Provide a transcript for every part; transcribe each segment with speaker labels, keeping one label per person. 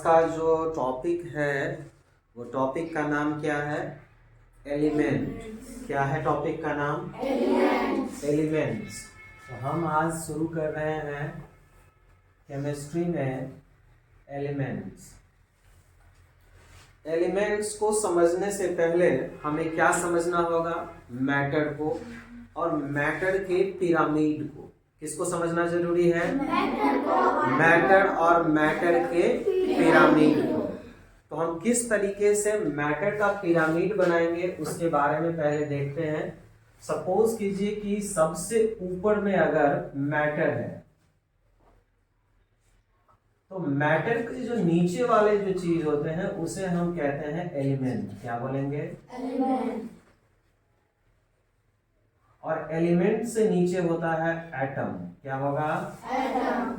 Speaker 1: का जो टॉपिक है वो टॉपिक का नाम क्या है? एलिमेंट। क्या है टॉपिक का नाम? एलिमेंट्स। तो हम आज शुरू कर रहे हैं केमिस्ट्री में एलिमेंट्स। एलिमेंट्स को समझने से पहले हमें क्या समझना होगा? मैटर को और मैटर के पिरामिड को। किसको समझना जरूरी है? मैटर और मैटर के पिरामिड को। तो हम किस तरीके से मैटर का पिरामिड बनाएंगे उसके बारे में पहले देखते हैं। सपोज कीजिए कि सबसे ऊपर में अगर मैटर है तो मैटर के जो नीचे वाले जो चीज होते हैं उसे हम कहते हैं एलिमेंट। क्या बोलेंगे? एलिमेंट। और एलिमेंट से नीचे होता है एटम। क्या होगा? एटम।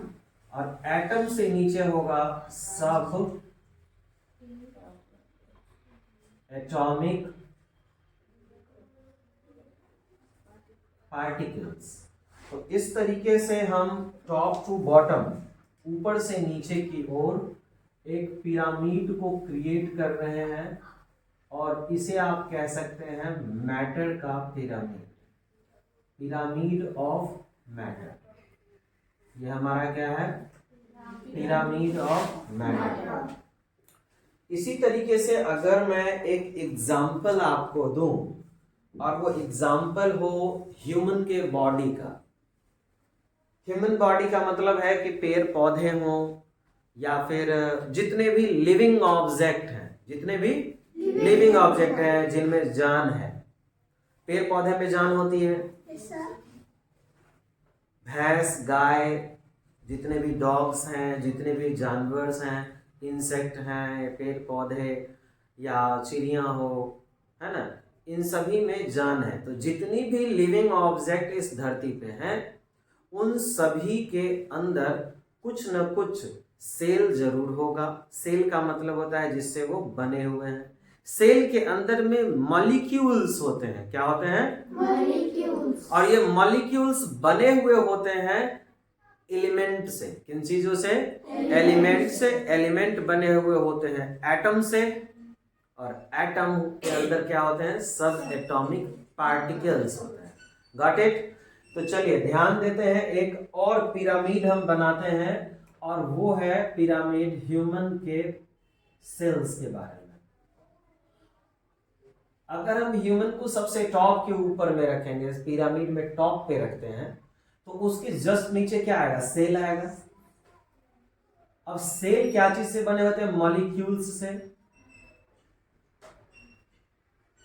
Speaker 1: और एटम से नीचे होगा सब एटॉमिक पार्टिकल्स। तो इस तरीके से हम टॉप टू बॉटम, ऊपर से नीचे की ओर एक पिरामिड को क्रिएट कर रहे हैं और इसे आप कह सकते हैं मैटर का पिरामिड। Pyramid of matter. यह हमारा क्या है? Pyramid of matter. इसी तरीके से अगर मैं एक एग्जाम्पल आपको दूं और वो एग्जाम्पल हो ह्यूमन के बॉडी का। ह्यूमन बॉडी का मतलब है कि पेड़ पौधे हों या फिर जितने भी लिविंग ऑब्जेक्ट हैं, जितने भी लिविंग ऑब्जेक्ट हैं जिनमें जान है। पेड़ पौधे में जान होती है। भैंस, गाय, जितने भी डॉग्स हैं, जितने भी जानवर्स हैं, इंसेक्ट हैं, पेड़ पौधे या चिड़िया हो, है ना, इन सभी में जान है। तो जितनी भी लिविंग ऑब्जेक्ट इस धरती पे हैं उन सभी के अंदर कुछ न कुछ सेल जरूर होगा। सेल का मतलब होता है जिससे वो बने हुए हैं। सेल के अंदर में मॉलिक्यूल्स होते हैं। क्या होते हैं? मॉलिक्यूल्स। और ये मॉलिक्यूल्स बने हुए होते हैं एलिमेंट से। किन चीजों से? एलिमेंट से। एलिमेंट बने हुए होते हैं एटम से और एटम के अंदर क्या होते हैं? सब एटॉमिक पार्टिकल्स होते हैं। Got it? तो चलिए ध्यान देते हैं, एक और पिरामिड हम बनाते हैं और वो है पिरामिड ह्यूमन के सेल्स के बारे में। अगर हम ह्यूमन को सबसे टॉप के ऊपर में रखेंगे, पिरामिड में टॉप पे रखते हैं, तो उसके जस्ट नीचे क्या आएगा? सेल आएगा। अब सेल क्या चीज से बने होते हैं? मॉलिक्यूल्स से।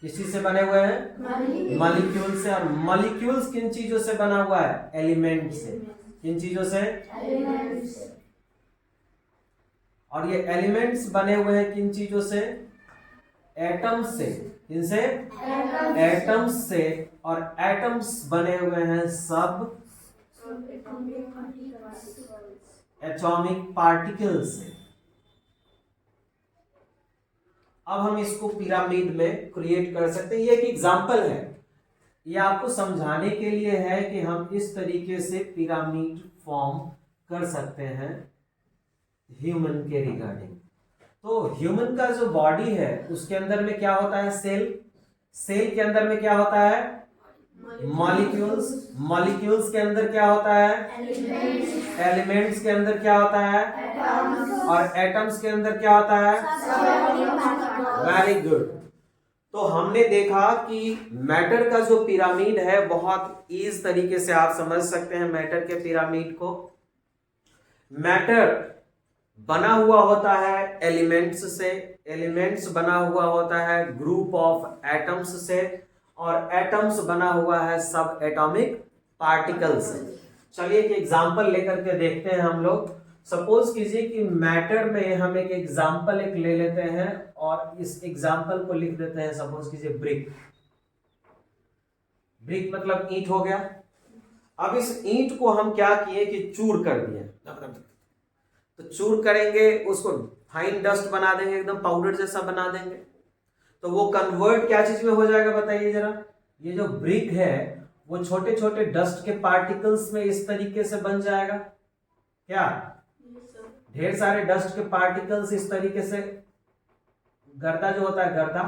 Speaker 1: किसी से बने हुए हैं? मॉलिक्यूल से। और मॉलिक्यूल्स किन चीजों से बना हुआ है? एलिमेंट से। किन चीजों से? एलिमेंट से। और ये एलिमेंट्स बने हुए हैं किन चीजों से? एटम से। किन से? एटम्स से। और एटम्स बने हुए हैं सब एटॉमिक पार्टिकल्स से। अब हम इसको पिरामिड में क्रिएट कर सकते हैं। ये एक एग्जांपल है, ये आपको समझाने के लिए है कि हम इस तरीके से पिरामिड फॉर्म कर सकते हैं ह्यूमन के रिगार्डिंग। तो ह्यूमन का जो बॉडी है उसके अंदर में क्या होता है? सेल। सेल के अंदर में क्या होता है? मॉलिक्यूल्स। मॉलिक्यूल्स के अंदर क्या होता है? एलिमेंट्स के अंदर क्या होता है? और एटम्स के अंदर क्या होता है? Very good. तो हमने देखा कि मैटर का जो पिरामिड है बहुत इस तरीके से आप समझ सकते हैं मैटर के पिरामिड को। मैटर बना हुआ होता है एलिमेंट्स से। एलिमेंट्स बना हुआ होता है ग्रुप ऑफ एटम्स से। और एटम्स बना हुआ है सब एटॉमिक पार्टिकल्स से। चलिए एक एग्जांपल लेकर के देखते हैं हम लोग। सपोज कीजिए कि मैटर में हम एक एग्जांपल एक ले लेते हैं और इस एग्जांपल को लिख देते हैं। सपोज कीजिए ब्रिक। ब्रिक मतलब ईंट हो गया। अब इस ईंट को हम क्या किए कि चूर कर दिए। तो चूर करेंगे, उसको फाइन डस्ट बना देंगे, एकदम पाउडर जैसा बना देंगे। तो वो कन्वर्ट क्या चीज में हो जाएगा बताइए जरा? ये जो ब्रिक है वो छोटे छोटे डस्ट के पार्टिकल्स में इस तरीके से बन जाएगा। क्या? ढेर सारे डस्ट के पार्टिकल्स इस तरीके से, गर्दा जो होता है गर्दा,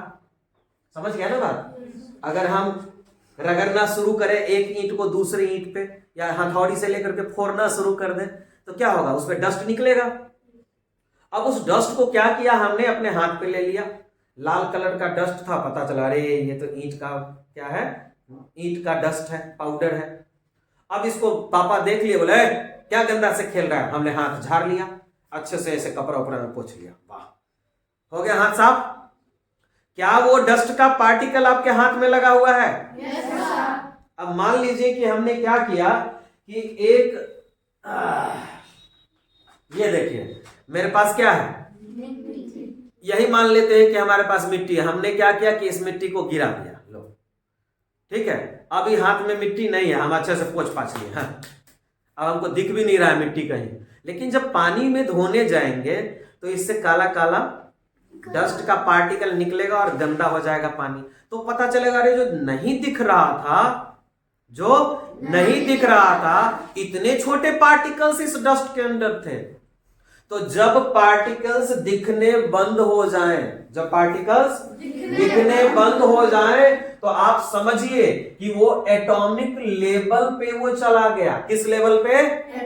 Speaker 1: समझ गया ना बात। अगर हम रगड़ना शुरू करें एक ईंट को दूसरी ईंट पे, या हथौड़ी से लेकर के फोड़ना शुरू कर दें, तो क्या होगा, उसमें डस्ट निकलेगा। अब उस डस्ट को क्या किया हमने, अपने हाथ पे ले लिया, लाल कलर का डस्ट था, पता चला अरे ये तो ईंट का क्या है, ईंट का डस्ट है, पाउडर है। अब इसको पापा देख लिए, बोले क्या गंदा से खेल रहा है, हमने हाथ झाड़ लिया, अच्छे से ऐसे कपड़ा उपड़ा में पोंछ लिया, वाह हो गया हाथ साफ। क्या वो डस्ट का पार्टिकल आपके हाथ में लगा हुआ है? yes, अब मान लीजिए कि हमने क्या किया कि ये देखिए मेरे पास क्या है, यही मान लेते हैं कि हमारे पास मिट्टी है। हमने क्या किया कि इस मिट्टी को गिरा दिया, लो ठीक है। अभी हाथ में मिट्टी नहीं है, हम अच्छे से पोंछ पाछ लिए, हाँ अब हमको दिख भी नहीं रहा है मिट्टी कहीं। लेकिन जब पानी में धोने जाएंगे तो इससे काला काला डस्ट का पार्टिकल निकलेगा और गंदा हो जाएगा पानी, तो पता चलेगा अरे जो नहीं दिख रहा था, जो नहीं दिख रहा था, इतने छोटे पार्टिकल्स इस डस्ट के अंदर थे। तो जब पार्टिकल्स दिखने बंद हो जाएं, जब पार्टिकल्स दिखने बंद हो जाएं, तो आप समझिए कि वो एटॉमिक लेवल पे वो चला गया। किस लेवल पे?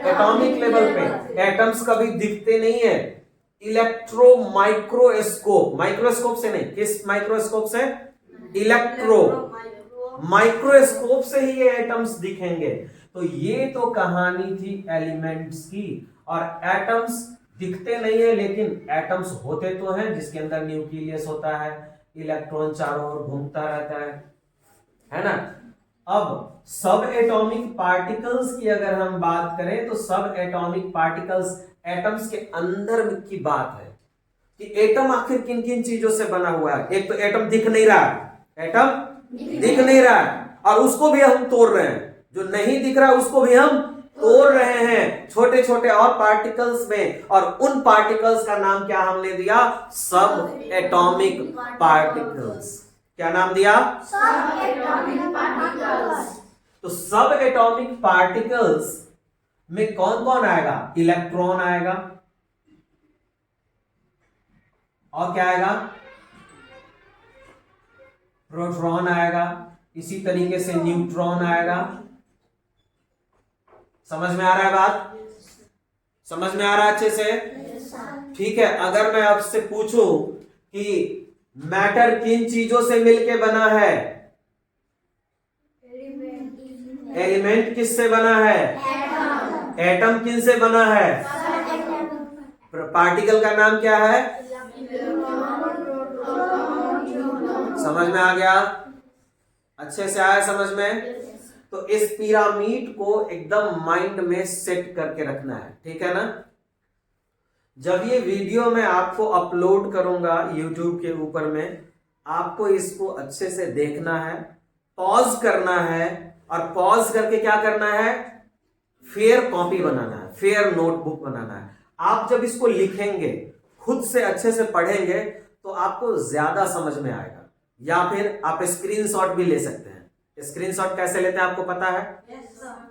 Speaker 1: एटॉमिक लेवल पे। एटम्स कभी दिखते नहीं है, इलेक्ट्रो माइक्रोस्कोप, माइक्रोस्कोप से नहीं, किस माइक्रोस्कोप से? इलेक्ट्रो माइक्रोस्कोप से ही ये एटम्स दिखेंगे। तो ये तो कहानी थी एलिमेंट्स की। और एटम्स दिखते नहीं है, लेकिन एटम्स होते तो हैं, जिसके अंदर न्यूक्लियस होता है, इलेक्ट्रॉन चारों ओर घूमता रहता है ना। अब सब एटॉमिक पार्टिकल्स की अगर हम बात करें तो सब एटॉमिक पार्टिकल्स एटम्स के अंदर की बात है कि एटम आखिर किन किन चीजों से बना हुआ है। एक तो एटम दिख नहीं रहा है, एटम दिख नहीं रहा है, और उसको भी हम तोड़ रहे हैं। जो नहीं दिख रहा उसको भी हम तोड़ रहे हैं छोटे छोटे और पार्टिकल्स में, और उन पार्टिकल्स का नाम क्या हमने दिया? सब एटॉमिक पार्टिकल्स। क्या नाम दिया? सब एटॉमिक पार्टिकल्स। तो सब एटॉमिक पार्टिकल्स में कौन कौन आएगा? इलेक्ट्रॉन आएगा, और क्या आएगा? प्रोटॉन आएगा, इसी तरीके से न्यूट्रॉन आएगा। समझ में आ रहा है बात? समझ में आ रहा है अच्छे से? ठीक है। अगर मैं आपसे पूछूं कि मैटर किन चीजों से मिलके बना है? एलिमेंट किससे बना है? एटम किन से बना है? पार्टिकल का नाम क्या है? समझ में आ गया? अच्छे से आया समझ में? तो इस पिरामिड को एकदम माइंड में सेट करके रखना है, ठीक है ना। जब ये वीडियो मैं आपको अपलोड करूंगा YouTube के ऊपर में, आपको इसको अच्छे से देखना है, पॉज करना है, और पॉज करके क्या करना है? फेयर कॉपी बनाना है, फेयर नोटबुक बनाना है। आप जब इसको लिखेंगे, खुद से अच्छे से पढ़ेंगे, तो आपको ज्यादा समझ में आएगा। या फिर आप स्क्रीनशॉट भी ले सकते हैं। स्क्रीनशॉट कैसे लेते हैं आपको पता है?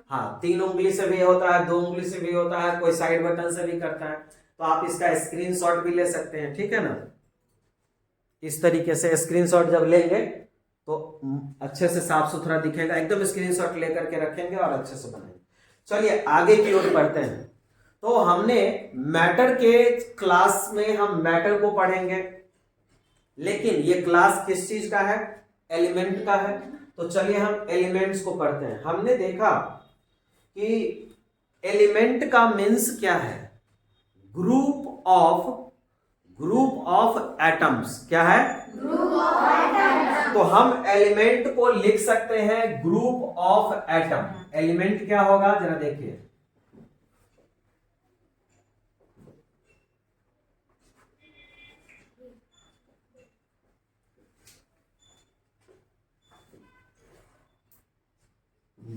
Speaker 1: हाँ, 3 उंगली से भी होता है, 2 उंगली से भी होता है, कोई साइड बटन से भी करता है। तो आप इसका स्क्रीनशॉट भी ले सकते हैं, ठीक है ना। इस तरीके से स्क्रीनशॉट जब लेंगे तो अच्छे से साफ सुथरा दिखेगा, एकदम स्क्रीनशॉट लेकर के रखेंगे और अच्छे से बनाएंगे। चलिए आगे की ओर बढ़ते हैं। तो हमने मैटर के क्लास में हम मैटर को पढ़ेंगे, लेकिन ये क्लास किस चीज का है? एलिमेंट का है। तो चलिए हम एलिमेंट्स को पढ़ते हैं। हमने देखा कि एलिमेंट का मीन्स क्या है? Group of atoms. क्या है? Group of atoms. तो हम एलिमेंट को लिख सकते हैं ग्रुप ऑफ एटम। एलिमेंट क्या होगा जरा देखिए,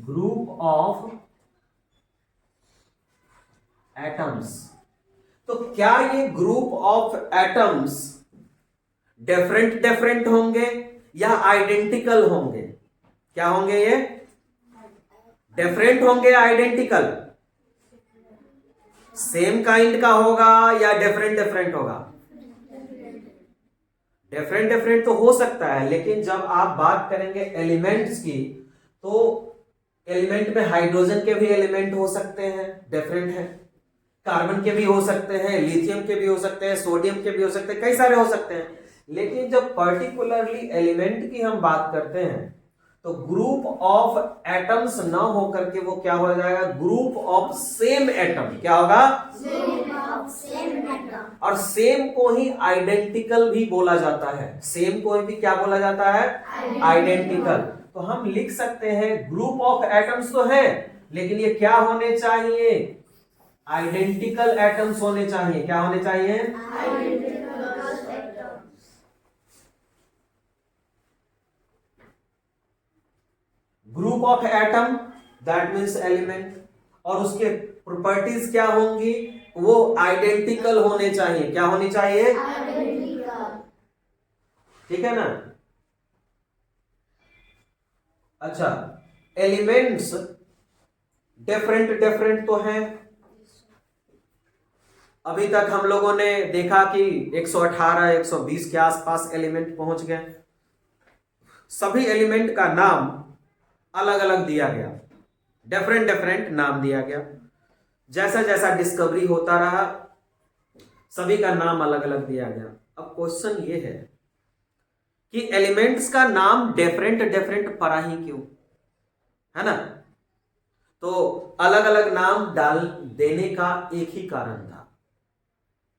Speaker 1: ग्रुप ऑफ एटम्स। तो क्या ये ग्रुप ऑफ एटम्स डिफरेंट होंगे या आइडेंटिकल होंगे? क्या होंगे ये? डिफरेंट होंगे या आइडेंटिकल? सेम काइंड का होगा या डिफरेंट डिफरेंट होगा? डिफरेंट डिफरेंट तो हो सकता है, लेकिन जब आप बात करेंगे एलिमेंट्स की, तो एलिमेंट में हाइड्रोजन के भी एलिमेंट हो सकते हैं, डिफरेंट है, कार्बन के भी हो सकते हैं, लिथियम के भी हो सकते हैं, सोडियम के भी हो सकते हैं, कई सारे हो सकते हैं। लेकिन जब पर्टिकुलरली एलिमेंट की हम बात करते हैं तो ग्रुप ऑफ एटम्स ना होकर के वो क्या हो जाएगा, ग्रुप ऑफ सेम एटम। क्या होगा? Same atom. और सेम को ही आइडेंटिकल भी बोला जाता है। सेम को भी क्या बोला जाता है? आइडेंटिकल। तो हम लिख सकते हैं ग्रुप ऑफ एटम्स तो है, लेकिन ये क्या होने चाहिए? आइडेंटिकल एटम्स होने चाहिए। क्या होने चाहिए? Identical atoms. Group of atom that means element, और उसके प्रॉपर्टीज क्या होंगी? वो आइडेंटिकल होने चाहिए। क्या होनी चाहिए? आइडेंटिकल। ठीक है ना? अच्छा, एलिमेंट्स डिफरेंट डिफरेंट तो हैं। अभी तक हम लोगों ने देखा कि 118 120 के आसपास एलिमेंट पहुंच गए। सभी एलिमेंट का नाम अलग अलग दिया गया, डिफरेंट डिफरेंट नाम दिया गया। जैसा जैसा डिस्कवरी होता रहा सभी का नाम अलग अलग दिया गया। अब क्वेश्चन ये है कि एलिमेंट्स का नाम डिफरेंट डिफरेंट पड़ा ही क्यों, है ना? तो अलग अलग नाम डाल देने का एक ही कारण था।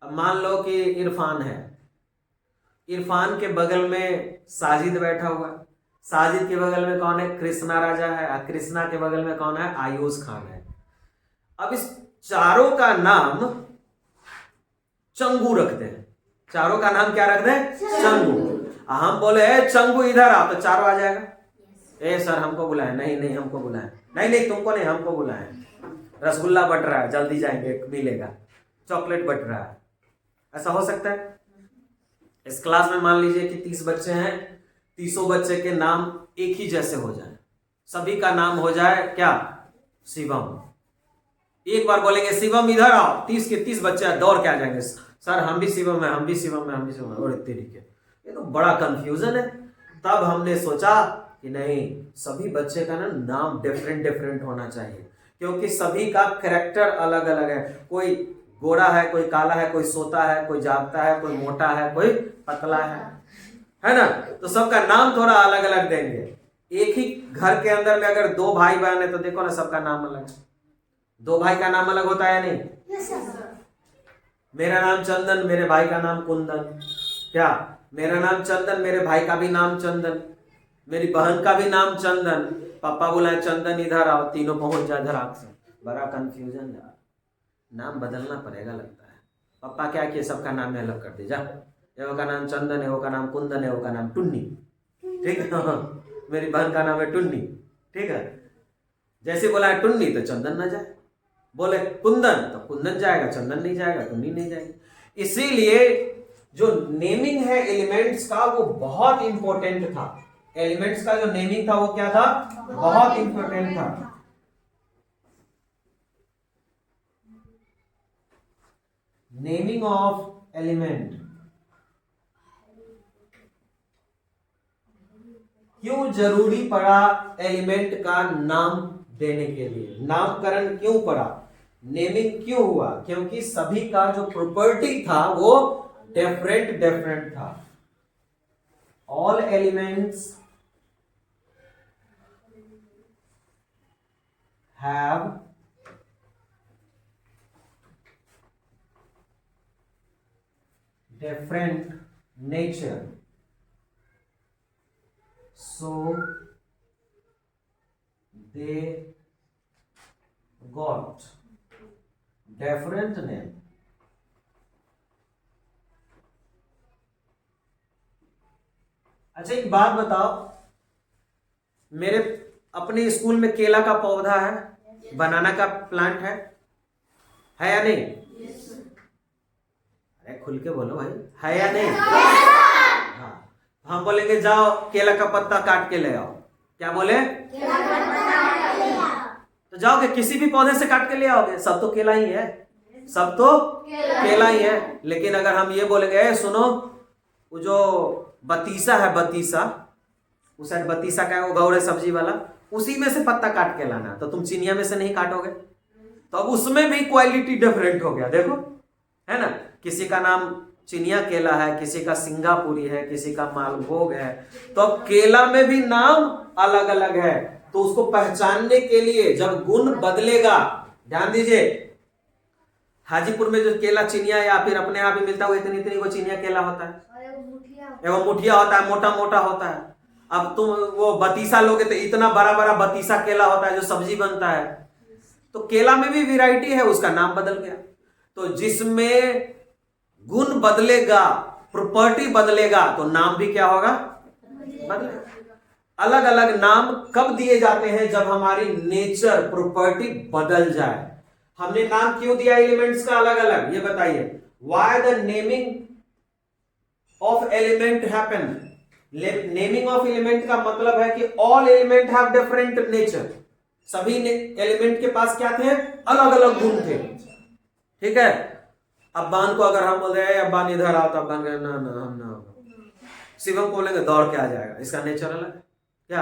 Speaker 1: अब मान लो कि इरफान है, इरफान के बगल में साजिद बैठा हुआ है, साजिद के बगल में कौन है? कृष्णा राजा है, और कृष्णा के बगल में कौन है? आयुष खान है। अब इस चारों का नाम चंगू रखते हैं। चारों का नाम क्या रखते हैं? चंगू। हम बोले चंगू इधर आ, तो चारों आ जाएगा। ए सर हमको बुलाए, नहीं नहीं हमको बुलाए, नहीं नहीं तुमको नहीं हमको बुलाए, रसगुल्ला बट रहा है जल्दी जाएंगे मिलेगा, चॉकलेट बट रहा है। ऐसा हो सकता है? इस क्लास में मान लीजिए कि 30 बच्चे हैं, 30 बच्चे के नाम एक ही जैसे हो जाए, सभी का नाम हो जाए क्या? शिवम। एक बार बोलेंगे शिवम इधर आओ, 30 के 30 बच्चे दौड़ के आ जाएंगे, सर हम भी शिवम है, हम भी शिवम है, हम भी शिवम है। और तरीके ये तो बड़ा कंफ्यूजन है। तब हमने सोचा कि नहीं, सभी बच्चे का ना नाम डिफरेंट डिफरेंट होना चाहिए, क्योंकि सभी का कैरेक्टर अलग अलग है। कोई गोरा है, कोई काला है, कोई सोता है, कोई जागता है, कोई मोटा है, कोई पतला है ना? तो सबका नाम थोड़ा अलग अलग देंगे। एक ही घर के अंदर में अगर 2 भाई बहन है तो देखो ना सबका नाम अलग है। 2 भाई का नाम अलग होता है नहीं? मेरा नाम चंदन, मेरे भाई का नाम कुंदन। क्या? मेरा नाम चंदन, मेरे भाई का भी नाम चंदन, मेरी बहन का भी नाम चंदन। पापा बोला चंदन इधर आओ, तीनों पहुंच जाए धड़ाक से। बड़ा कंफ्यूजन यार, नाम बदलना पड़ेगा लगता है। पापा क्या किए, सबका नाम अलग कर दे जा। एगो का नाम चंदन है, वो का नाम कुंदन है, वो का नाम टुन्नी। ठीक है? मेरी बहन का नाम है टुन्नी। ठीक है? जैसे बोला है टुन्नी तो चंदन ना जाए, बोले कुंदन तो कुंदन जाएगा, चंदन नहीं जाएगा, टुन्नी नहीं जाएगी। इसीलिए जो नेमिंग है एलिमेंट्स का वो बहुत इंपॉर्टेंट था। एलिमेंट्स का जो नेमिंग था वो क्या था? बहुत इंपॉर्टेंट था। नेमिंग ऑफ एलिमेंट क्यों जरूरी पड़ा? एलिमेंट का नाम देने के लिए नामकरण क्यों पड़ा, नेमिंग क्यों हुआ? क्योंकि सभी का जो प्रॉपर्टी था वो डिफरेंट डिफरेंट था। All elements have different nature, so they got different name. अच्छा एक बात बताओ, मेरे अपने स्कूल में केला का पौधा है, बनाना का प्लांट है या नहीं? अरे खुल के बोलो भाई, है या नहीं? हाँ, हम बोलेंगे जाओ केला का पत्ता काट के ले आओ, क्या बोले? केला का पत्ता काट के ले आओ। तो जाओगे किसी भी पौधे से काट के ले आओगे, सब तो केला ही है। सब तो केला ही है। लेकिन अगर हम ये बोलेंगे सुनो, वो जो बतीसा है, बतीसा उस साइड बतीसा का है, वो गौरे सब्जी वाला, उसी में से पत्ता काट के लाना, तो तुम चिनिया में से नहीं काटोगे। तो अब उसमें भी क्वालिटी डिफरेंट हो गया, देखो है ना। किसी का नाम चिनिया केला है, किसी का सिंगापुरी है, किसी का मालभोग है। तो अब केला में भी नाम अलग अलग है। तो उसको पहचानने के लिए जब गुण बदलेगा, ध्यान दीजिए, हाजीपुर में जो केला चिनिया या फिर अपने आप ही मिलता है, वो इतनी इतनी वो चिनिया केला होता है, एवं मुठिया होता है, मोटा मोटा होता है। अब तुम वो बतीसा लोगे तो इतना बड़ा बड़ा बतीसा केला होता है जो सब्जी बनता है। तो केला में भी वैरायटी है, उसका नाम बदल गया। तो जिसमें गुण बदलेगा, प्रॉपर्टी बदलेगा, तो नाम भी क्या होगा, बदलेगा। अलग अलग नाम कब दिए जाते हैं, जब हमारी नेचर, प्रॉपर्टी बदल जाए। हमने नाम क्यों दिया एलिमेंट्स का अलग अलग, ये बताइए। Why the naming of element happen. Naming of element का मतलब है कि all element have different nature. सभी एलिमेंट के पास क्या थे, अलग अलग गुण थे, ठीक है। अब्बान को अगर हम बोल रहे हैं अब्बान इधर आओ, तो अब्बान कहेंगे ना ना हम ना। शिवम को बोलेंगे दौड़ के आ जाएगा, इसका नेचर अलग है। क्या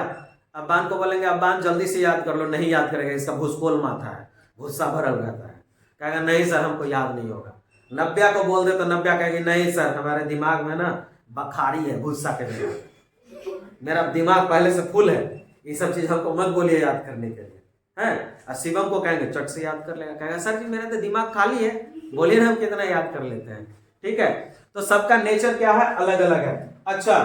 Speaker 1: अब्बान को बोलेंगे अब्बान जल्दी से याद कर लो, नहीं याद करेगा, इसका भूसकोल माथा है, गुस्सा भरल रहता है, कहेगा नहीं सर हमको याद नहीं होगा। नब्या को बोल दे तो नब्या कहेगी नहीं सर हमारे दिमाग में ना बखारी है, गुस्सा के लिए, मेरा दिमाग पहले से फुल है, ये सब चीज हमको मत बोलिए याद करने के लिए, है। और शिवम को कहेंगे चट से याद कर लेगा, कहेगा सर जी मेरा तो दिमाग खाली है, बोलिए ना हम कितना याद कर लेते हैं, ठीक है। तो सबका नेचर क्या है, अलग अलग है। अच्छा,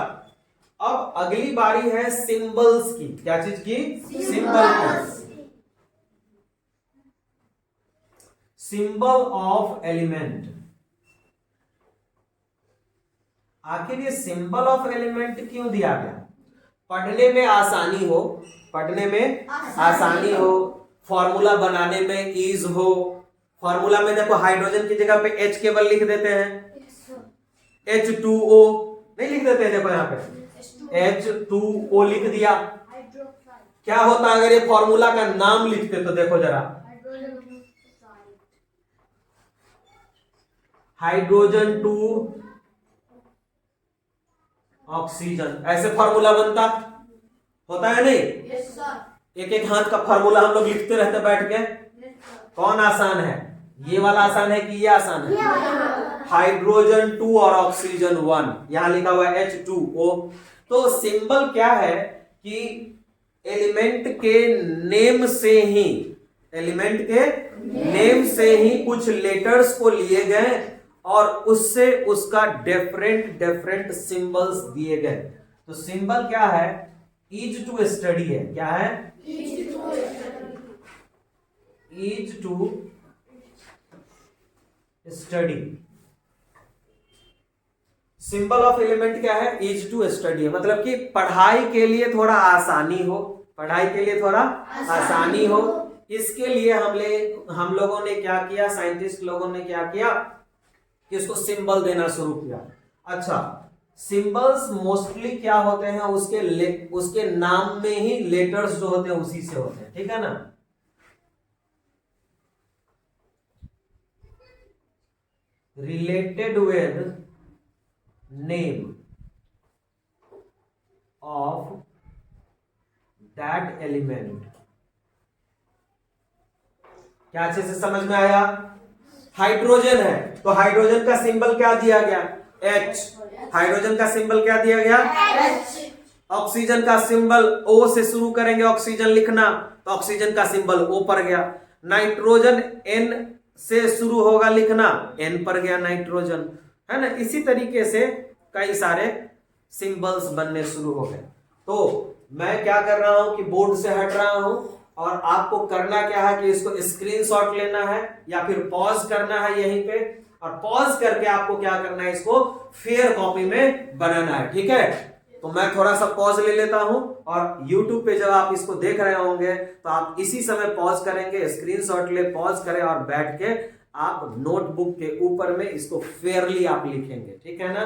Speaker 1: अब अगली बारी है सिंबल्स की। क्या चीज की, सिंबल की। Symbol of element. आखिर ये सिंबल ऑफ एलिमेंट क्यों दिया गया, पढ़ने में आसानी हो, पढ़ने में आसानी हो, फॉर्मूला बनाने में ईज हो। फॉर्मूला में देखो हाइड्रोजन की जगह पे H केवल लिख देते हैं, H2O नहीं लिख देते हैं, देखो यहाँ पे H2O लिख दिया। क्या होता अगर ये फॉर्मूला का नाम लिखते, तो देखो जरा, हाइड्रोजन 2 ऑक्सीजन, ऐसे फॉर्मूला बनता, होता है नहीं। एक एक हाथ का फॉर्मूला हम लोग लिखते रहते बैठ के। कौन आसान है, ये वाला आसान है कि ये आसान है, हाइड्रोजन 2 और ऑक्सीजन 1, यहां लिखा हुआ है H2O। तो सिंबल क्या है कि एलिमेंट के नेम से ही, एलिमेंट के नेम से ही कुछ लेटर्स को लिए गए और उससे उसका डिफरेंट डिफरेंट सिंबल्स दिए गए। तो सिंबल क्या है, ईज टू स्टडी है। क्या है, easy to study. Symbol of element क्या है, ईज टू स्टडी है, मतलब कि पढ़ाई के लिए थोड़ा आसानी हो, पढ़ाई के लिए थोड़ा आसानी हो। इसके लिए हम लोगों ने क्या किया, साइंटिस्ट लोगों ने क्या किया कि इसको सिंबल देना शुरू किया। अच्छा, सिंबल्स मोस्टली क्या होते हैं, उसके नाम में ही लेटर्स जो होते हैं उसी से होते हैं, ठीक है ना। Related with name of that element. क्या अच्छे से समझ में आया। हाइड्रोजन है तो हाइड्रोजन का सिंबल क्या दिया गया, H। हाइड्रोजन का सिंबल क्या दिया गया, H। ऑक्सीजन का सिंबल O से शुरू करेंगे ऑक्सीजन लिखना, तो ऑक्सीजन का सिंबल O पर गया। नाइट्रोजन N से शुरू होगा लिखना, N पर गया नाइट्रोजन, है ना। इसी तरीके से कई सारे सिंबल्स बनने शुरू हो गए। तो मैं क्या कर रहा हूं कि बोर्ड से हट रहा हूं और आपको करना क्या है कि इसको स्क्रीनशॉट लेना है या फिर पॉज करना है यहीं पे, और पॉज करके आपको क्या करना है, इसको फेयर कॉपी में बनाना है, ठीक है। तो मैं थोड़ा सा पॉज ले लेता हूं और YouTube पे जब आप इसको देख रहे होंगे तो आप इसी समय पॉज करेंगे, स्क्रीनशॉट ले, पॉज करें और बैठ के आप नोटबुक के ऊपर में इसको फेयरली आप लिखेंगे, ठीक है ना।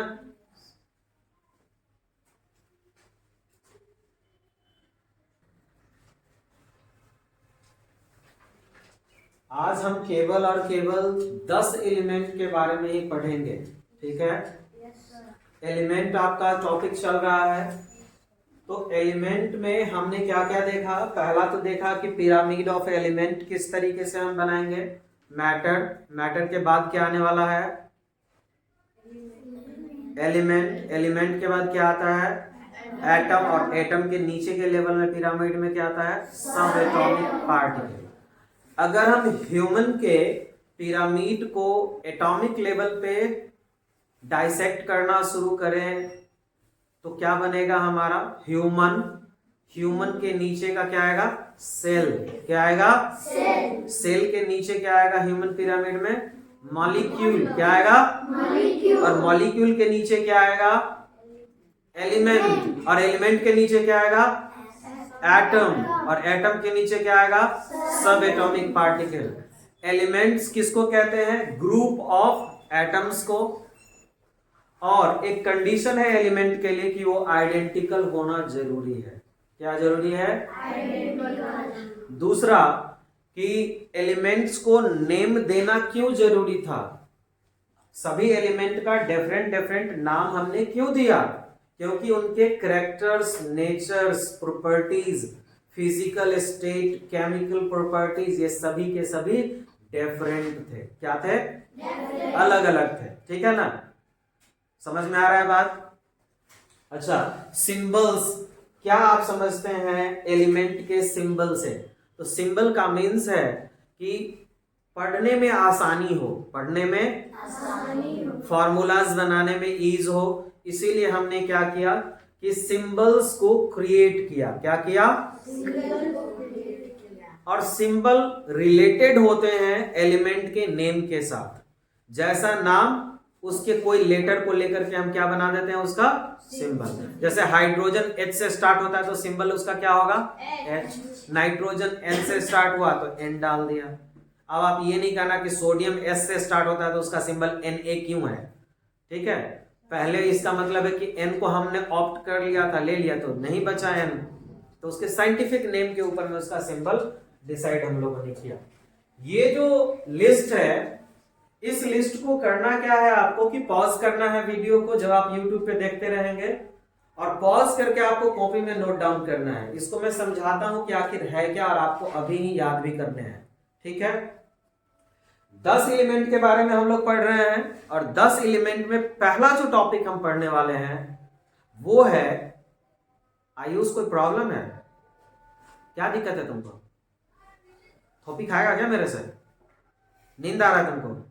Speaker 1: आज हम केवल और केवल 10 एलिमेंट के बारे में ही पढ़ेंगे, ठीक है। एलिमेंट आपका टॉपिक चल रहा है। तो एलिमेंट में हमने क्या क्या देखा? पहला तो देखा कि पिरामिड ऑफ एलिमेंट किस तरीके से हम बनाएंगे। मैटर के बाद क्या आने वाला है? एलिमेंट के बाद क्या आता है? एटम, और एटम के नीचे के लेवल में पिरामिड में क्या आता है? सब एटॉमिक पार्टिकल। अगर हम ह्यूमन के पिरामिड को एटॉमिक लेवल पे डाइसेक्ट करना शुरू करें तो क्या बनेगा हमारा? ह्यूमन के नीचे का क्या आएगा? सेल। क्या आएगा? सेल के नीचे क्या आएगा ह्यूमन पिरामिड में? मॉलिक्यूल। क्या आएगा? और मॉलिक्यूल के नीचे क्या आएगा? एलिमेंट। और एलिमेंट के नीचे क्या आएगा? एटम। और एटम के नीचे क्या आएगा? सब एटॉमिक पार्टिकल। एलिमेंट्स किसको कहते हैं? ग्रुप ऑफ एटम्स को। और एक कंडीशन है एलिमेंट के लिए कि वो आइडेंटिकल होना जरूरी है। क्या जरूरी है? दूसरा कि एलिमेंट्स को नेम देना क्यों जरूरी था? सभी एलिमेंट का डिफरेंट नाम हमने क्यों दिया? क्योंकि उनके characters, natures, properties, physical state, chemical properties, ये सभी के सभी डिफरेंट थे। क्या थे? अलग अलग थे, ठीक है ना। समझ में आ रहा है बात? अच्छा, सिंबल्स क्या आप समझते हैं एलिमेंट के सिंबल से? तो सिंबल का मीन्स है कि पढ़ने में आसानी हो, फॉर्मूलाज बनाने में ईज हो। इसीलिए हमने क्या किया कि सिंबल्स को क्रिएट किया। क्या किया? और सिंबल रिलेटेड होते हैं एलिमेंट के नेम के साथ। जैसा नाम उसके कोई लेटर को लेकर के हम क्या बना देते हैं? उसका सिंबल। जैसे हाइड्रोजन H से स्टार्ट होता है तो सिंबल उसका क्या होगा? H। नाइट्रोजन N से स्टार्ट हुआ तो N डाल दिया। अब आप ये नहीं कहना कि सोडियम S से स्टार्ट होता है तो उसका सिंबल Na क्यों है, ठीक है। पहले इसका मतलब है कि N को हमने ऑप्ट कर लिया था, ले लिया, तो नहीं बचा N, तो उसके साइंटिफिक नेम के ऊपर में उसका सिंबल डिसाइड हम लोगों ने किया। ये जो लिस्ट है, इस लिस्ट को करना क्या है आपको कि पॉज करना है वीडियो को जब आप YouTube पे देखते रहेंगे, और पॉज करके आपको कॉपी में नोट डाउन करना है। इसको मैं समझाता हूं कि आखिर है क्या, और आपको अभी ही याद भी करने हैं, ठीक है। 10 एलिमेंट के बारे में हम लोग पढ़ रहे हैं, और 10 एलिमेंट में पहला जो टॉपिक हम पढ़ने वाले हैं वो है आयुष। कोई प्रॉब्लम है क्या? दिक्कत है तुमको? थोपी खाएगा क्या मेरे से? नींद आ रहा है तुमको?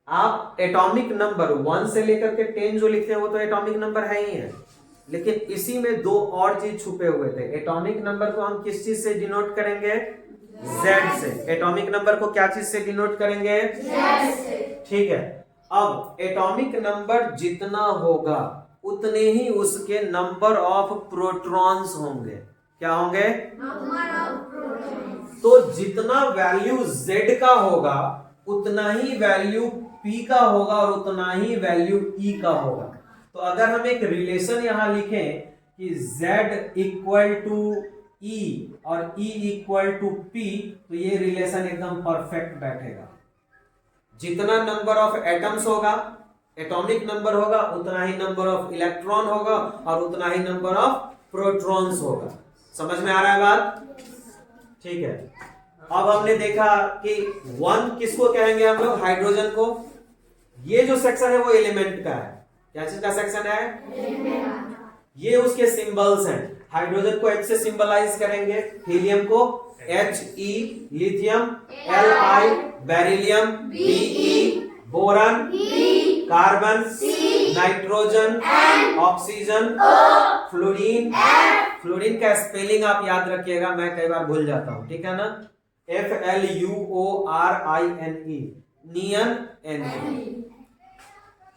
Speaker 1: आप एटॉमिक नंबर 1 से लेकर के 10 जो लिखते हैं वो तो एटॉमिक नंबर है ही है, लेकिन इसी में दो और चीज छुपे हुए थे। एटॉमिक नंबर को हम किस चीज से डिनोट करेंगे? Z से। एटॉमिक नंबर को क्या चीज से डिनोट करेंगे? Z से, ठीक है। अब एटॉमिक नंबर जितना होगा उतने ही उसके नंबर ऑफ प्रोटॉन्स होंगे। क्या होंगे? Number of protons. तो जितना वैल्यू Z का होगा उतना ही वैल्यू P का होगा, और उतना ही वैल्यू E का होगा। तो अगर हम एक रिलेशन यहां लिखें कि Z इक्वल टू E और E इक्वल टू P, तो ये रिलेशन एकदम परफेक्ट बैठेगा। जितना नंबर ऑफ एटम्स होगा, एटॉमिक नंबर होगा, उतना ही नंबर ऑफ इलेक्ट्रॉन होगा, और उतना ही नंबर ऑफ प्रोटॉन्स होगा। समझ में आ रहा है बात? ठीक है। अब हमने देखा कि 1 किसको कहेंगे हम लोग? हाइड्रोजन को। ये जो सेक्शन है वो एलिमेंट का है। क्या चीज का सेक्शन है? एलिमेंट। ये उसके सिंबल्स हैं। हाइड्रोजन को H से सिंबलाइज करेंगे, हीलियम को He, lithium Li, beryllium Be, boron carbon nitrogen oxygen fluorine. Fluorine का स्पेलिंग आप याद रखिएगा, मैं कई बार भूल जाता हूं, ठीक है ना। FLUORINE, नियन Ne।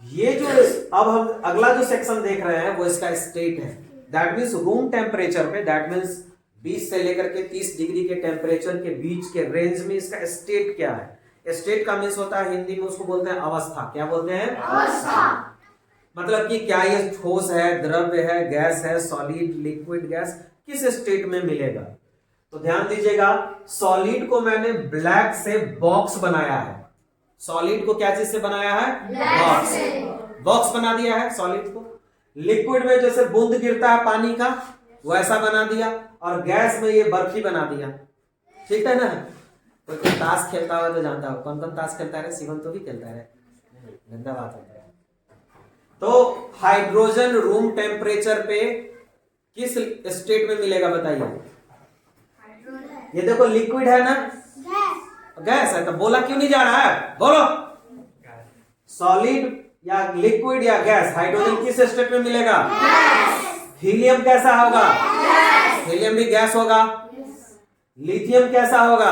Speaker 1: ये जो अब हम अगला जो सेक्शन देख रहे हैं वो इसका स्टेट है। दैट मीन्स रूम टेम्परेचर पे, दैट मीन्स 20 से लेकर के 30 डिग्री के टेम्परेचर के बीच के रेंज में इसका स्टेट क्या है। स्टेट का मीन्स होता है हिंदी में उसको बोलते हैं अवस्था। क्या बोलते हैं? अवस्था। मतलब कि क्या ये ठोस है, द्रव्य है, गैस है, सॉलिड, लिक्विड, गैस, किस स्टेट में मिलेगा। तो ध्यान दीजिएगा, सॉलिड को मैंने ब्लैक से बॉक्स बनाया है। सॉलिड को क्या चीज से बनाया है? बॉक्स। बॉक्स बना दिया है सॉलिड को। लिक्विड में जैसे बूंद गिरता है पानी का, वैसा बना दिया। और गैस में ये बर्फी बना दिया। ठीक है ना? तो ताश खेलता हुआ तो जानता हो, कौन कौन ताश खेलता है? शिवम तो भी खेलता है, गंदा बात है। तो हाइड्रोजन रूम टेम्परेचर पे किस स्टेट में मिलेगा बताइए? ये देखो लिक्विड है ना, गैस है, तो बोला क्यों नहीं जा रहा है? बोलो। सॉलिड या लिक्विड या गैस, हाइड्रोजन किस स्टेट में मिलेगा? हीलियम कैसा होगा? हीलियम भी गैस होगा। लिथियम कैसा होगा?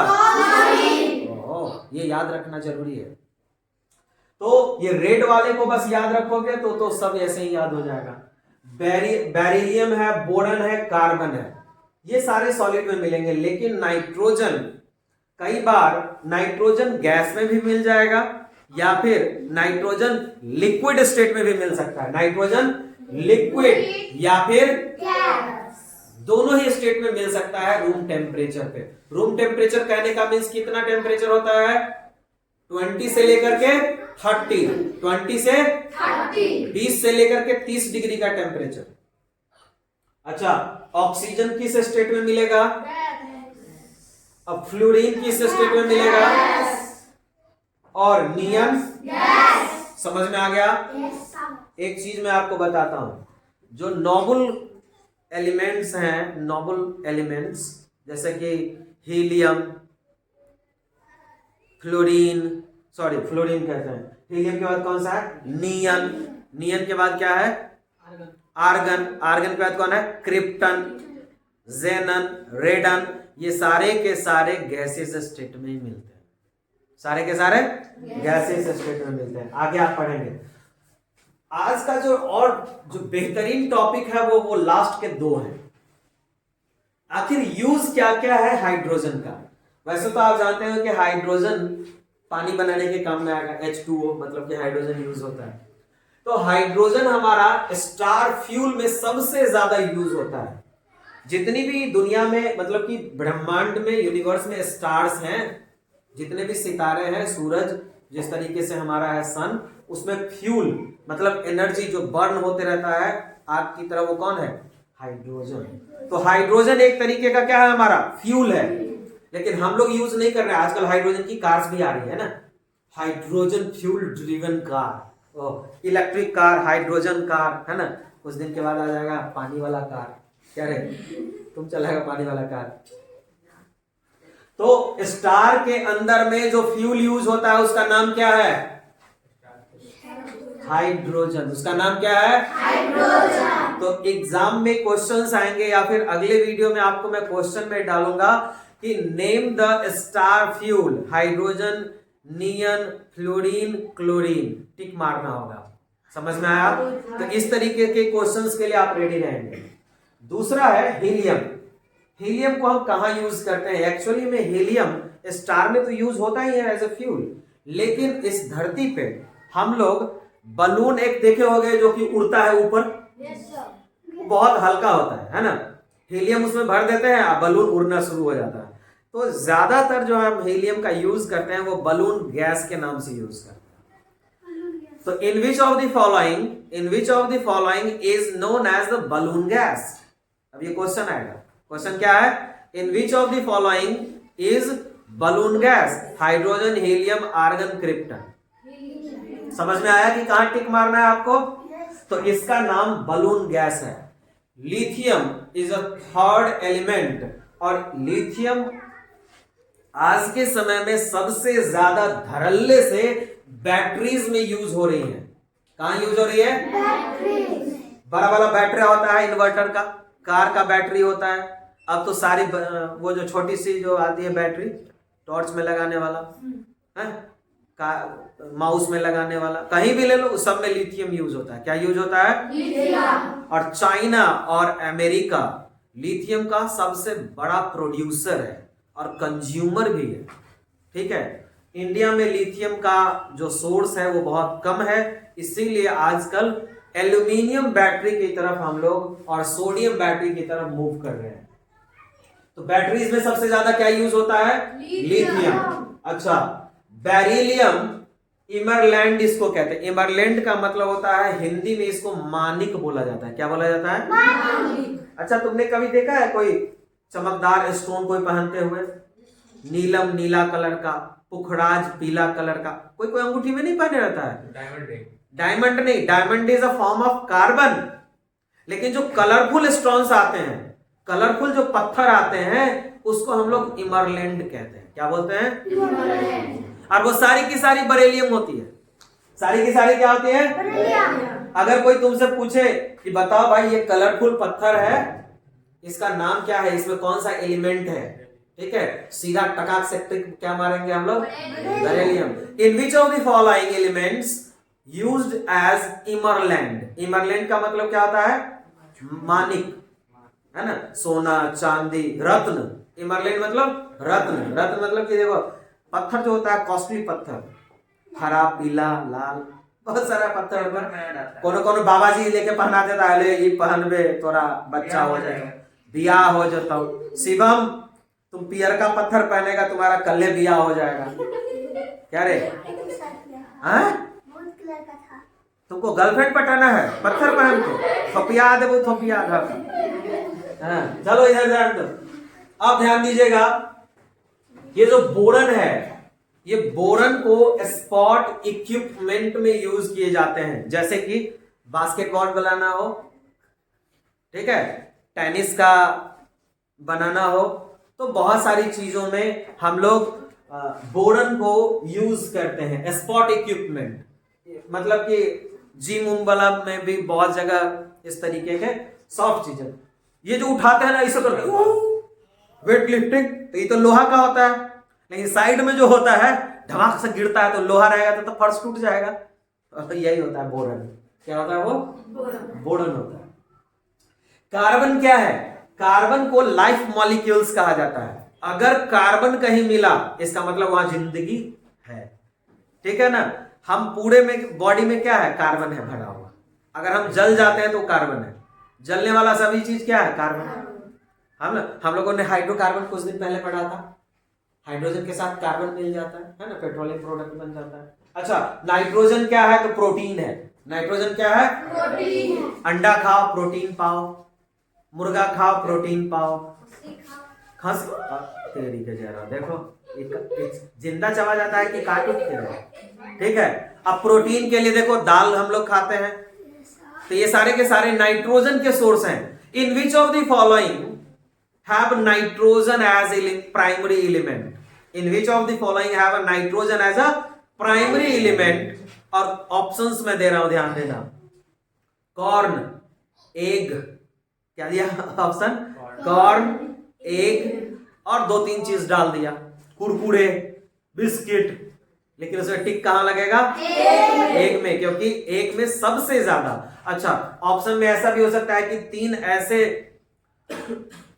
Speaker 1: ये याद रखना जरूरी है। तो ये रेड वाले को बस याद रखोगे तो सब ऐसे ही याद हो जाएगा। बेरिलियम है, बोरन है, कार्बन है, ये सारे सॉलिड में मिलेंगे। लेकिन नाइट्रोजन, कई बार नाइट्रोजन गैस में भी मिल जाएगा या फिर नाइट्रोजन लिक्विड स्टेट में भी मिल सकता है। नाइट्रोजन लिक्विड या फिर दोनों ही स्टेट में मिल सकता है रूम टेम्परेचर पे। रूम टेम्परेचर कहने का मीन्स कितना टेम्परेचर होता है? 20 से लेकर के 30, 20 से 20 से लेकर के 30 डिग्री का टेम्परेचर। अच्छा, ऑक्सीजन किस स्टेट में मिलेगा? अब फ्लोरीन किस स्टेट में मिलेगा? और नियन समझ में आ गया? एक चीज मैं आपको बताता हूं, जो नोबल एलिमेंट्स हैं, नोबल एलिमेंट्स जैसे कि हीलियम, फ्लोरीन कहते हैं। हीलियम के बाद कौन सा है? नियन। नियन के बाद क्या है? आर्गन। आर्गन के बाद कौन है? क्रिप्टन, जेनन, रेडन। ये सारे के सारे गैसेस स्टेट में ही मिलते हैं। सारे के सारे गैसेस स्टेट में मिलते हैं। आगे आप पढ़ेंगे। आज का जो बेहतरीन टॉपिक है वो लास्ट के दो हैं। आखिर यूज क्या क्या है हाइड्रोजन का? वैसे तो आप जानते हो कि हाइड्रोजन पानी बनाने के काम में आएगा, H2O, मतलब कि हाइड्रोजन यूज होता है। तो हाइड्रोजन हमारा स्टार फ्यूल में सबसे ज्यादा यूज होता है। जितनी भी दुनिया में, मतलब कि ब्रह्मांड में, यूनिवर्स में स्टार्स हैं, जितने भी सितारे हैं, सूरज जिस तरीके से हमारा है सन, उसमें फ्यूल मतलब एनर्जी जो बर्न होते रहता है आग की तरह, वो कौन है? हाइड्रोजन। तो हाइड्रोजन एक तरीके का क्या है? हमारा फ्यूल है। लेकिन हम लोग यूज नहीं कर रहे हैं। आजकल हाइड्रोजन की कार्स भी आ रही है ना, hydrogen fuel driven car, electric car, hydrogen car, है ना। कुछ दिन के बाद आ जाएगा पानी वाला कार। क्या रे, तुम चलाएगा पानी वाला कार? तो स्टार के अंदर में जो फ्यूल यूज होता है उसका नाम क्या है? हाइड्रोजन। उसका नाम क्या है? हाइड्रोजन। तो एग्जाम में क्वेश्चंस आएंगे या फिर अगले वीडियो में आपको मैं क्वेश्चन में डालूंगा कि name the star fuel, hydrogen, neon, fluorine, chlorine, tick मारना होगा। समझ में आया? तो इस तरीके के क्वेश्चंस के लिए आप रेडी रहेंगे। दूसरा है हीलियम। हीलियम को हम कहां यूज करते हैं? एक्चुअली में हीलियम स्टार में तो यूज होता ही है एज ए फ्यूल, लेकिन इस धरती पे हम लोग बलून एक देखे होंगे जो कि उड़ता है ऊपर, बहुत हल्का होता है ना। हीलियम उसमें भर देते हैं और बलून उड़ना शुरू हो जाता है। तो ज्यादातर जो हम हीलियम का यूज करते हैं वो बलून गैस के नाम से यूज करते हैं। तो in which of the following is known as the balloon gas? अब ये क्वेश्चन आएगा। क्वेश्चन क्या है? In which of the following is balloon gas? Hydrogen, helium, argon, krypton. समझ में आया कि कहां टिक मारना है आपको? तो इसका नाम बलून गैस है। Lithium is a third element, और लिथियम आज के समय में सबसे ज्यादा धड़ल्ले से बैटरीज में यूज हो रही है। कहां यूज हो रही है? बड़ा वाला बैटरी होता है इन्वर्टर का, कार का बैटरी होता है। अब तो सारी वो जो छोटी सी जो आती है बैटरी, टॉर्च में लगाने वाला है, माउस में लगाने वाला, कहीं भी ले लो, उस सब में लिथियम यूज होता है। क्या यूज होता है? लिथियम। और चाइना और अमेरिका लिथियम का सबसे बड़ा प्रोड्यूसर है और कंज्यूमर भी है। ठीक है, इंडिया में लिथियम का जो सोर्स है वो बहुत कम है, इसीलिए आजकल एल्यूमिनियम बैटरी की तरफ हम लोग और सोडियम बैटरी की तरफ मूव कर रहे हैं। तो बैटरीज में सबसे ज्यादा क्या यूज होता है? लिथियम। अच्छा, बेरिलियम इमरलैंड इसको कहते हैं। इमरलैंड का मतलब होता है, हिंदी में इसको मानिक बोला जाता है। क्या बोला जाता है? मानिक। अच्छा, तुमने कभी देखा है कोई चमकदार स्टोन कोई पहनते हुए? नीलम नीला कलर का, पुखराज पीला कलर का, कोई कोई अंगूठी में नहीं पहने रहता है? डायमंड नहीं, diamond is a form of carbon. लेकिन जो कलरफुल स्टोन्स आते हैं, कलरफुल जो पत्थर आते हैं, उसको हम लोग इमरलैंड कहते हैं। क्या बोलते हैं? इमरलैंड। और वो सारी की सारी बरेलियम होती है। सारी की सारी क्या होती है? बरेलियम। अगर कोई तुमसे पूछे कि बताओ भाई ये कलरफुल पत्थर है, इसका नाम क्या है, इसमें कौन सा एलिमेंट है, ठीक है, सीधा टकाक से क्या मारेंगे हम लोग? Beryllium. In which of the following elements used as emerald? Emerald का मतलब क्या होता है? मानिक, है ना, सोना चांदी रत्न। इमरलैंड मतलब रत्न। रत्न मतलब कि देखो पत्थर जो होता है कॉस्टली पत्थर, हरा पीला लाल, बहुत सारा पत्थर पर कोनो कोनो बाबा जी लेके पहना देता है, ये पहनबे तोरा बच्चा हो जाएगा, बियाह हो जाता। शिवम तुम पियर का पत्थर पहनेगा, तुम्हारा कल्ले बियाह हो जाएगा। क्या रे? तुमको गर्लफ्रेंड पटाना है पत्थर पहन के? थोपिया दे वो थोपिया घर। चलो इधर ध्यान दो। अब ध्यान दीजिएगा, ये जो बोरन है, ये बोरन को स्पॉट इक्विपमेंट में यूज किए जाते हैं। जैसे कि बास्केटबॉल बनाना हो, ठीक है, टेनिस का बनाना हो, तो बहुत सारी चीजों में हम लोग बोरन को यूज करते हैं। स्पॉट इक्विपमेंट मतलब कि जिम वाला में भी बहुत जगह इस तरीके के सॉफ्ट चीजें, ये जो उठाते हैं ना इसे करके वेट लिफ्टिंग, तो ये तो लोहा का होता है। लेकिन साइड में जो होता है धमाक से गिरता है तो लोहा रहेगा तो फर्श टूट जाएगा। तो यही होता है बोरन। क्या होता है वो? बोरन होता है। कार्बन क्या है? कार्बन को लाइफ मॉलिक्यूल्स कहा जाता है। अगर कार्बन कहीं मिला इसका मतलब वहां जिंदगी है, ठीक है ना। हम पूरे में बॉडी में क्या है? कार्बन है भरा हुआ। अगर हम जल जाते हैं तो कार्बन है, जलने वाला सभी चीज क्या है? कार्बन। हम लोगों ने हाइड्रोकार्बन कुछ दिन पहले पढ़ा था, हाइड्रोजन के साथ कार्बन मिल जाता है ना, पेट्रोलियम प्रोडक्ट बन जाता है। अच्छा, नाइट्रोजन क्या है? तो प्रोटीन है। नाइट्रोजन क्या है? प्रोटीन। अंडा खाओ प्रोटीन पाओ, मुर्गा खाओ प्रोटीन पाओ, खस तेरी के जरा देखो जिंदा चला जाता है कि काट उठ के, ठीक है। अब प्रोटीन के लिए देखो दाल हम लोग खाते हैं, तो ये सारे के सारे नाइट्रोजन के सोर्स हैं। In which of the following have nitrogen as primary element? In which of the following have a nitrogen as a primary element? और ऑप्शंस में दे रहा हूं, ध्यान देना। कॉर्न, एग, क्या दिया ऑप्शन? कॉर्न, एग और दो तीन चीज डाल दिया, कुरकुरे, बिस्किट, लेकिन उसमें टिक कहां लगेगा? एग में, क्योंकि एग में सबसे ज्यादा। अच्छा, ऑप्शन में ऐसा भी हो सकता है कि तीन ऐसे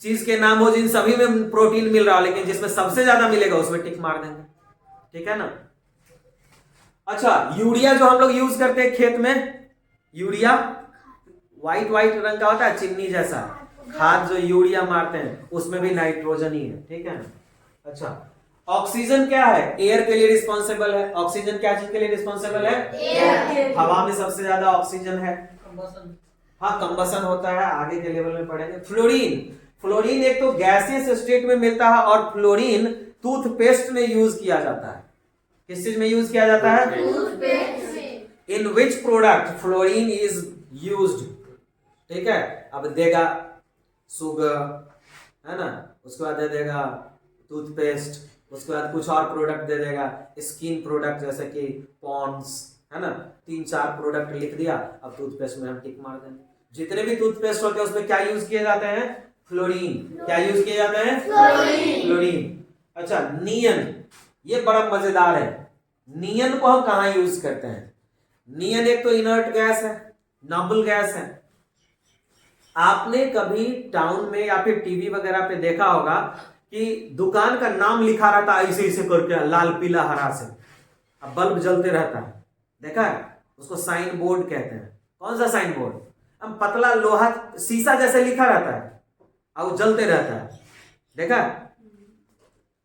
Speaker 1: चीज के नाम हो जिन सभी में प्रोटीन मिल रहा हो, लेकिन जिसमें सबसे ज्यादा मिलेगा उसमें टिक मार देंगे, ठीक है ना। अच्छा, यूरिया जो हम लोग यूज करते हैं खेत में, यूरिया व्हाइट व्हाइट रंग का होता है, चिन्नी जैसा खाद जो यूरिया मारते हैं उसमें भी नाइट्रोजन ही है, ठीक है ना। अच्छा, ऑक्सीजन क्या है? एयर के लिए रिस्पॉन्सिबल है। ऑक्सीजन क्या चीज के लिए रिस्पॉन्सिबल है? एयर। हवा में सबसे ज्यादा ऑक्सीजन है। हाँ, कंबसन होता है, आगे के लेवल में पढ़ेंगे। फ्लोरीन, फ्लोरीन एक तो गैसियस स्टेट में मिलता है, और फ्लोरीन टूथपेस्ट में यूज किया जाता है। किस चीज में यूज किया जाता है? Toothpaste. In which product fluorine is used, ठीक है। अब देगा शुगर, है ना, उसके बाद दे देगा टूथपेस्ट, उसके बाद कुछ और प्रोडक्ट दे देगा, स्किन प्रोडक्ट जैसे कि पॉन्ड्स, है ना, 3-4 प्रोडक्ट लिख दिया। अब टूथपेस्ट में हम टिक मार देंगे। जितने भी टूथपेस्ट होते हैं उसमें क्या यूज किए जाते हैं? फ्लोरीन। क्या यूज किए जाते हैं? फ्लोरीन। अच्छा, नियन, ये बड़ा मजेदार है। नियन को हम कहां यूज करते हैं? नियन एक तो इनर्ट गैस है, नॉबल गैस है। आपने कभी टाउन में या फिर टीवी वगैरह पे देखा होगा कि दुकान का नाम लिखा रहता है ऐसे ऐसे करके, लाल पीला हरा से, अब बल्ब जलते रहता है, देखा है? उसको साइन बोर्ड कहते हैं। कौन सा साइन बोर्ड? हम पतला लोहा शीशा जैसे लिखा रहता है और जलते रहता है, देखा,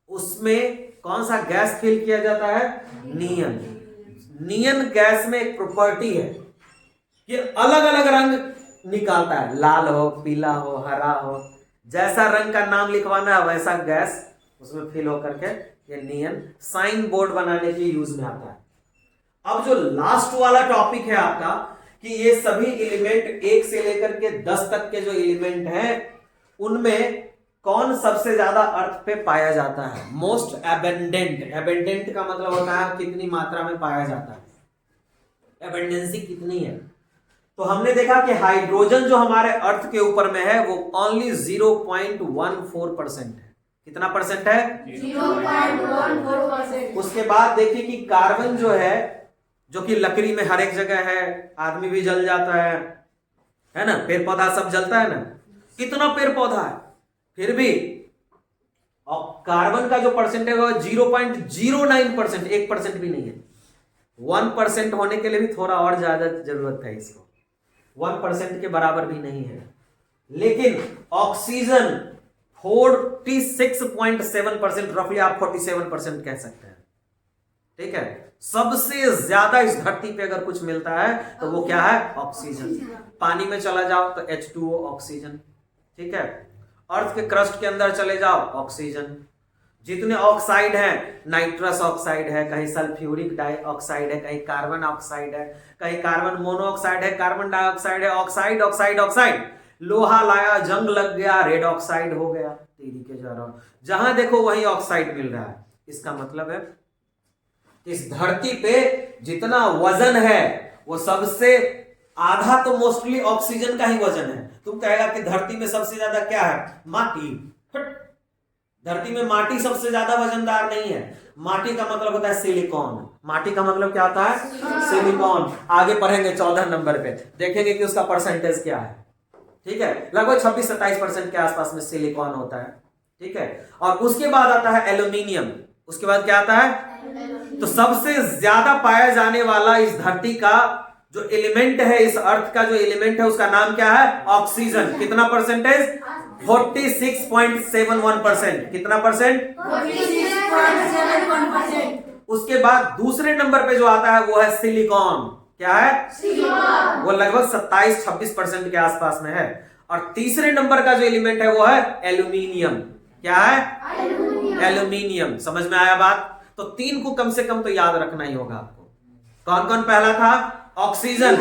Speaker 1: उसमें कौन सा गैस फिल किया जाता है? नियन। नियन गैस में एक प्रॉपर्टी है कि अलग अलग रंग निकालता है, लाल हो, पीला हो, हरा हो, जैसा रंग का नाम लिखवाना है वैसा गैस उसमें फिल होकर के ये नियन साइन बोर्ड बनाने के यूज में आता है। अब जो लास्ट वाला टॉपिक है आपका कि ये सभी एलिमेंट 1 से लेकर के 10 तक के जो एलिमेंट हैं उनमें कौन सबसे ज्यादा अर्थ पे पाया जाता है? Most abundant. एबेंडेंट का मतलब होता है कितनी मात्रा में पाया जाता है, एबेंडेंसी कितनी है। तो हमने देखा कि हाइड्रोजन जो हमारे अर्थ के ऊपर में है वो ओनली 0.14% है। कितना परसेंट है? 0.14%। उसके बाद देखिए कि कार्बन जो है, जो कि लकड़ी में हर एक जगह है, आदमी भी जल जाता है ना, पेड़ पौधा सब जलता है ना, कितना पेड़ पौधा है, फिर भी और कार्बन का जो परसेंट है वो 0.09%, 1% भी नहीं है। 1% होने के लिए भी थोड़ा और ज्यादा जरूरत है इसको, 1% के बराबर भी नहीं है। लेकिन ऑक्सीजन 46.7%, रफली आप 47% कह सकते हैं। ठीक है, सबसे ज्यादा इस धरती पे अगर कुछ मिलता है तो वो क्या है? ऑक्सीजन। पानी में चला जाओ तो H2O ऑक्सीजन। ठीक है, अर्थ के क्रस्ट के अंदर चले जाओ ऑक्सीजन। जितने ऑक्साइड हैं, नाइट्रस ऑक्साइड है, कहीं सल्फ्यूरिक डाइऑक्साइड है, कहीं कार्बन ऑक्साइड है, कहीं कार्बन मोनोऑक्साइड है, कार्बन डाइऑक्साइड है, ऑक्साइड ऑक्साइड ऑक्साइड। लोहा लाया, जंग लग गया, रेड ऑक्साइड हो गया। तेरी के जा रहा हूं, जहां देखो वहीं ऑक्साइड मिल रहा है। इसका मतलब है इस धरती पे जितना वजन है वो सबसे आधा तो मोस्टली ऑक्सीजन का ही वजन है। तुम कहेगा कि धरती में सबसे ज्यादा क्या है? माटी। धरती में माटी सबसे ज्यादा वजनदार नहीं है। माटी का मतलब होता है सिलिकॉन। माटी का मतलब क्या होता है? सिलिकॉन। आगे पढ़ेंगे 14 नंबर पे, देखेंगे कि उसका परसेंटेज क्या है। ठीक है, लगभग 26-27% के आसपास में सिलिकॉन होता है। ठीक है, और उसके बाद आता है एल्यूमिनियम। उसके बाद क्या आता है? तो सबसे ज्यादा पाया जाने वाला इस धरती का जो एलिमेंट है, इस अर्थ का जो एलिमेंट है उसका नाम क्या है? ऑक्सीजन। कितना परसेंटेज? 46.71%। कितना परसेंट? 46.71%। उसके बाद दूसरे नंबर पे जो आता है वो है सिलिकॉन। क्या है? सिलिकॉन। वो लगभग 27-26% के आसपास में है। और तीसरे नंबर का जो एलिमेंट है वो है एल्यूमिनियम। क्या है? एल्यूमिनियम। समझ में आया बात? तो 3 को कम से कम तो याद रखना ही होगा आपको। कौन कौन पहला था? Oxygen,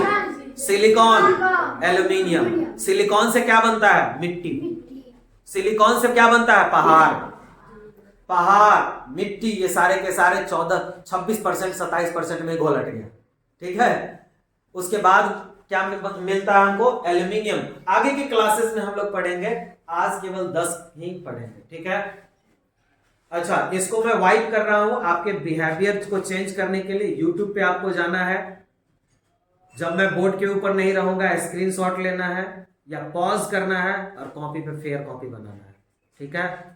Speaker 1: silicon, aluminium. सिलिकॉन से क्या बनता है? मिट्टी। सिलिकॉन से क्या बनता है? पहाड़। पहाड़, मिट्टी, ये सारे के सारे 26% 27% में घोलट गया। ठीक है, उसके बाद क्या मिलता है हमको? एल्यूमिनियम। आगे की क्लासेस में हम लोग पढ़ेंगे, आज केवल 10 ही पढ़ेंगे। ठीक है, अच्छा, इसको मैं वाइप कर रहा हूं आपके बिहेवियर को चेंज करने के लिए। यूट्यूब पे आपको जाना है, जब मैं बोर्ड के ऊपर नहीं रहूंगा स्क्रीनशॉट लेना है या पॉज करना है और कॉपी पे फेयर कॉपी बनाना है। ठीक है।